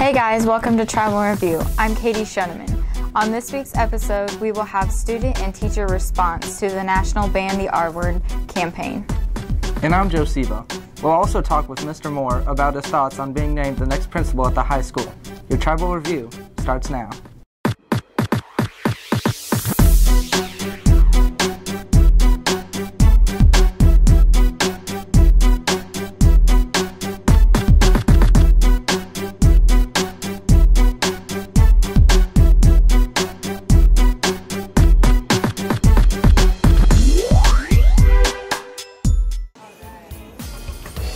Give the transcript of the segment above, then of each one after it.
Hey guys, welcome to Travel Review. I'm Katie Schoeneman. On this week's episode, we will have student and teacher response to the National Ban the R Word campaign. And I'm Joe Siva. We'll also talk with Mr. Moore about his thoughts on being named the next principal at the high school. Your Travel Review starts now.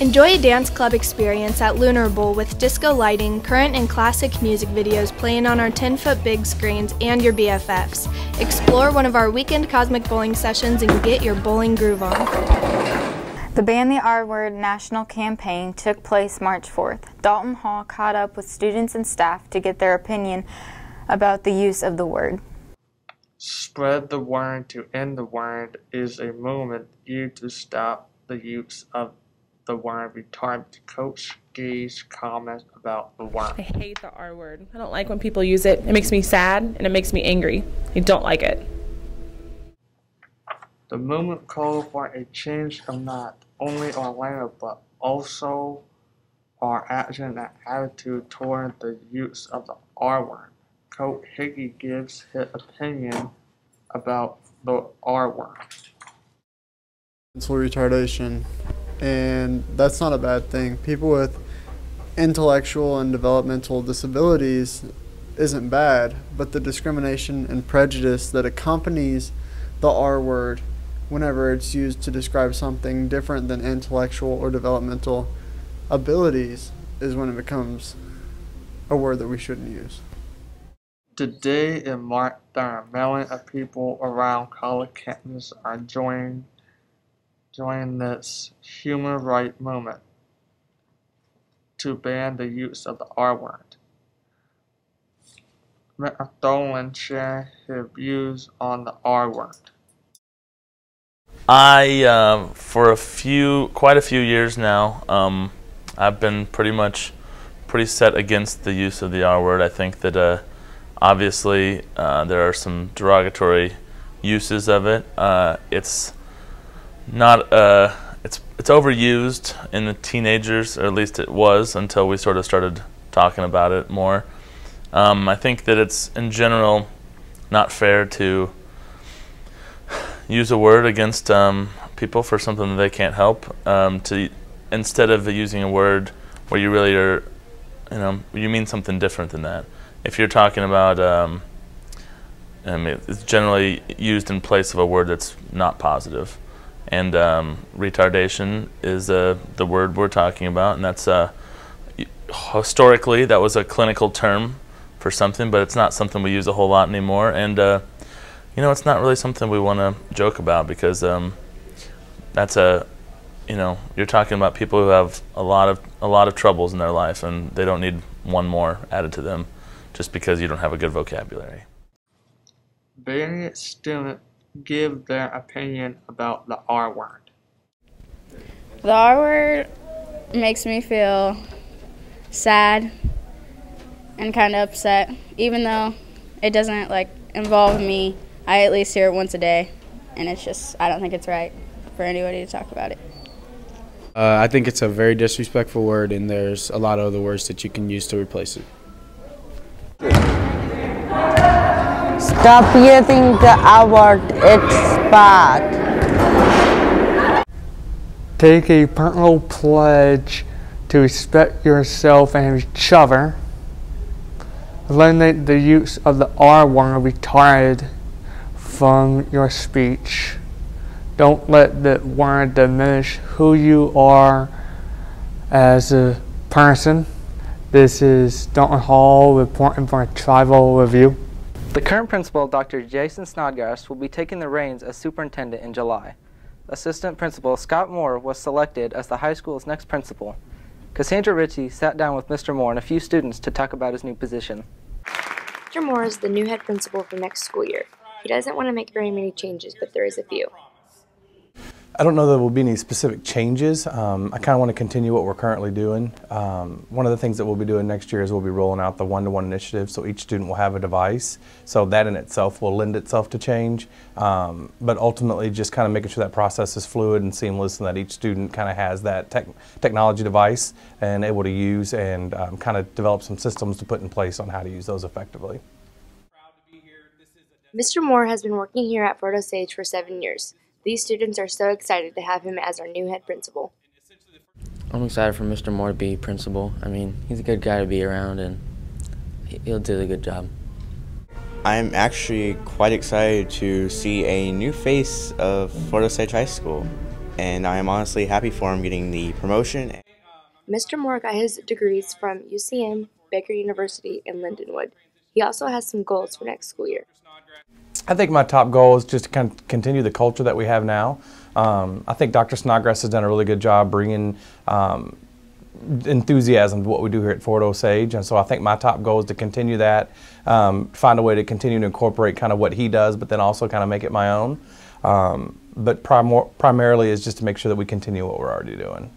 Enjoy a dance club experience at Lunar Bowl with disco lighting, current and classic music videos playing on our 10-foot big screens and your BFFs. Explore one of our weekend cosmic bowling sessions and get your bowling groove on. The Ban the R Word national campaign took place March 4th. Dalton Hall caught up with students and staff to get their opinion about the use of the word. Spread the word to end the word is a movement used to stop the use of the word. Retarded Coach Gay's comments about the word. I hate the R word. I don't like when people use it. It makes me sad and it makes me angry. I don't like it. The movement called for a change of not only our language but also our action and attitude toward the use of the R word. Coach Hickey gives his opinion about the R word. Mental retardation, and that's not a bad thing. People with intellectual and developmental disabilities isn't bad, but the discrimination and prejudice that accompanies the R word whenever it's used to describe something different than intellectual or developmental abilities is when it becomes a word that we shouldn't use. Today it marked that millions of people around college campus are joining this human rights movement to ban the use of the R word. Mr. Dolan shared his views on the R word. For quite a few years now, I've been pretty set against the use of the R word. I think that obviously there are some derogatory uses of it. It's overused in the teenagers, or at least it was until we sort of started talking about it more. I think that it's in general not fair to use a word against people for something that they can't help. Instead of using a word where you really are, you mean something different than that. If you're talking about, it's generally used in place of a word that's not positive. And retardation is the word we're talking about, and that's historically that was a clinical term for something, but it's not something we use a whole lot anymore. And it's not really something we want to joke about, because that's you're talking about people who have a lot of troubles in their life, and they don't need one more added to them just because you don't have a good vocabulary. Various students give their opinion about the R word. The R word makes me feel sad and kind of upset. Even though it doesn't involve me, I at least hear it once a day, and I don't think it's right for anybody to talk about it. I think it's a very disrespectful word, and there's a lot of other words that you can use to replace it. Stop using the R word, it's bad. Take a personal pledge to respect yourself and each other. Eliminate the use of the R word retarded from your speech. Don't let the word diminish who you are as a person. This is Dalton Hall reporting for Travel Review. The current principal, Dr. Jason Snodgrass, will be taking the reins as superintendent in July. Assistant Principal Scott Moore was selected as the high school's next principal. Cassandra Ritchie sat down with Mr. Moore and a few students to talk about his new position. Mr. Moore is the new head principal for next school year. He doesn't want to make very many changes, but there is a few. I don't know that there will be any specific changes. I kind of want to continue what we're currently doing. One of the things that we'll be doing next year is we'll be rolling out the one-to-one initiative, so each student will have a device. So that in itself will lend itself to change. But ultimately just kind of making sure that process is fluid and seamless and that each student kind of has that technology device and able to use and kind of develop some systems to put in place on how to use those effectively. Mr. Moore has been working here at Fort Osage for 7 years. These students are so excited to have him as our new head principal. I'm excited for Mr. Moore to be principal. I mean, he's a good guy to be around and he'll do a good job. I'm actually quite excited to see a new face of Fort Osage High School, and I am honestly happy for him getting the promotion. Mr. Moore got his degrees from UCM, Baker University, and Lindenwood. He also has some goals for next school year. I think my top goal is just to kind of continue the culture that we have now. I think Dr. Snodgrass has done a really good job bringing enthusiasm to what we do here at Fort Osage, and so I think my top goal is to continue that, find a way to continue to incorporate kind of what he does, but then also kind of make it my own. But primarily is just to make sure that we continue what we're already doing.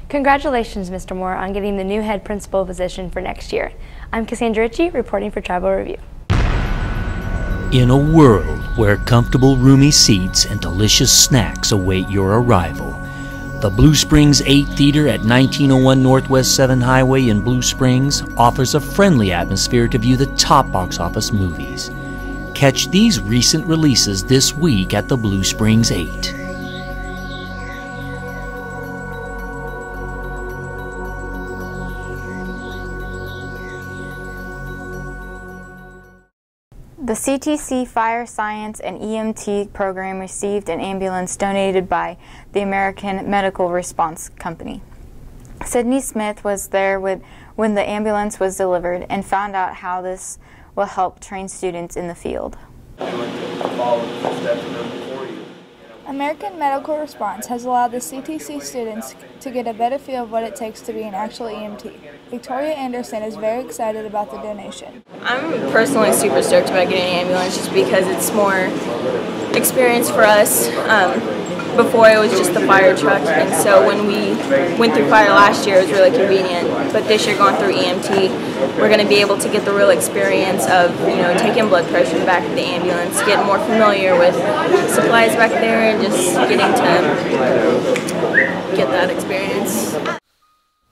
Congratulations, Mr. Moore, on getting the new head principal position for next year. I'm Cassandra Ritchie, reporting for Tribal Review. In a world where comfortable, roomy seats and delicious snacks await your arrival, the Blue Springs 8 Theater at 1901 Northwest 7 Highway in Blue Springs offers a friendly atmosphere to view the top box office movies. Catch these recent releases this week at the Blue Springs 8. The CTC Fire Science and EMT program received an ambulance donated by the American Medical Response Company. Sydney Smith was there when the ambulance was delivered and found out how this will help train students in the field. American Medical Response has allowed the CTC students to get a better feel of what it takes to be an actual EMT. Victoria Anderson is very excited about the donation. I'm personally super stoked about getting an ambulance just because it's more experience for us. Before it was just the fire truck, and so when we went through fire last year it was really convenient, but this year going through EMT we're going to be able to get the real experience of, you know, taking blood pressure back at the ambulance, getting more familiar with supplies back there and just getting to get that experience.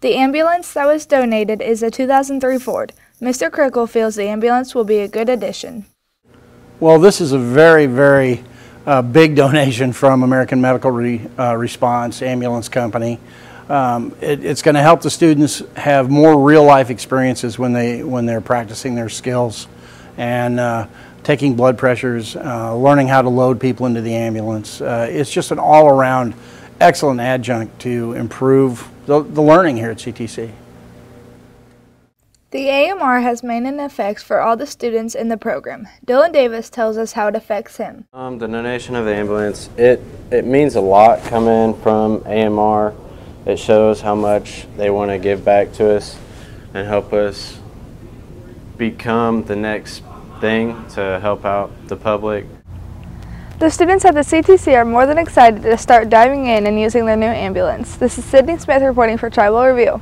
The ambulance that was donated is a 2003 Ford. Mr. Crickle feels the ambulance will be a good addition. Well, this is a very, very big donation from American Medical Response Ambulance Company. It's going to help the students have more real-life experiences when they're practicing their skills and taking blood pressures, learning how to load people into the ambulance. It's just an all-around excellent adjunct to improve the learning here at CTC. The AMR has made an effect for all the students in the program. Dylan Davis tells us how it affects him. The donation of the ambulance, it means a lot coming from AMR. It shows how much they want to give back to us and help us become the next thing to help out the public. The students at the CTC are more than excited to start diving in and using their new ambulance. This is Sydney Smith reporting for Tribal Review.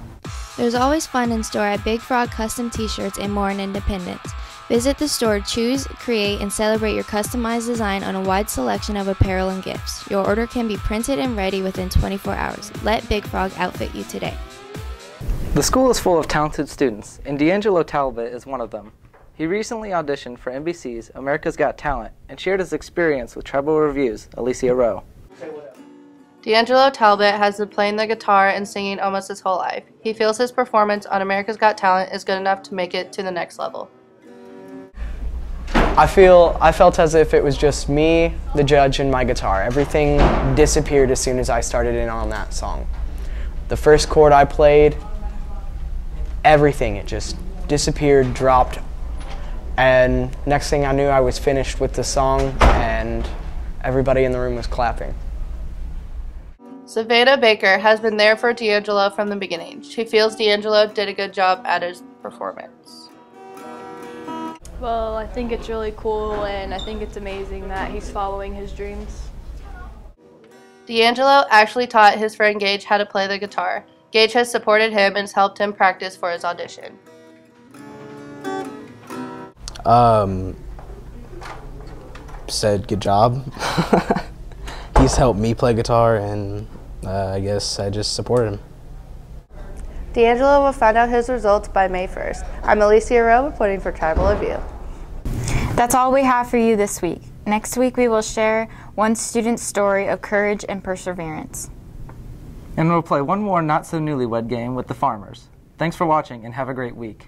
There's always fun in store at Big Frog Custom T-shirts and more in Independence. Visit the store, choose, create, and celebrate your customized design on a wide selection of apparel and gifts. Your order can be printed and ready within 24 hours. Let Big Frog outfit you today. The school is full of talented students, and D'Angelo Talbot is one of them. He recently auditioned for NBC's America's Got Talent and shared his experience with Tribal Review's Alicia Rowe. D'Angelo Talbot has been playing the guitar and singing almost his whole life. He feels his performance on America's Got Talent is good enough to make it to the next level. I felt as if it was just me, the judge, and my guitar. Everything disappeared as soon as I started in on that song. The first chord I played, everything, it just disappeared, dropped, and next thing I knew I was finished with the song and everybody in the room was clapping. Savannah Baker has been there for D'Angelo from the beginning. She feels D'Angelo did a good job at his performance. Well, I think it's really cool and I think it's amazing that he's following his dreams. D'Angelo actually taught his friend Gage how to play the guitar. Gage has supported him and has helped him practice for his audition. Said good job. He's helped me play guitar, and I guess I just supported him. D'Angelo will find out his results by May 1st. I'm Alicia Rowe reporting for Tribal of You. That's all we have for you this week. Next week we will share one student's story of courage and perseverance. And we'll play one more not-so-newlywed game with the farmers. Thanks for watching and have a great week.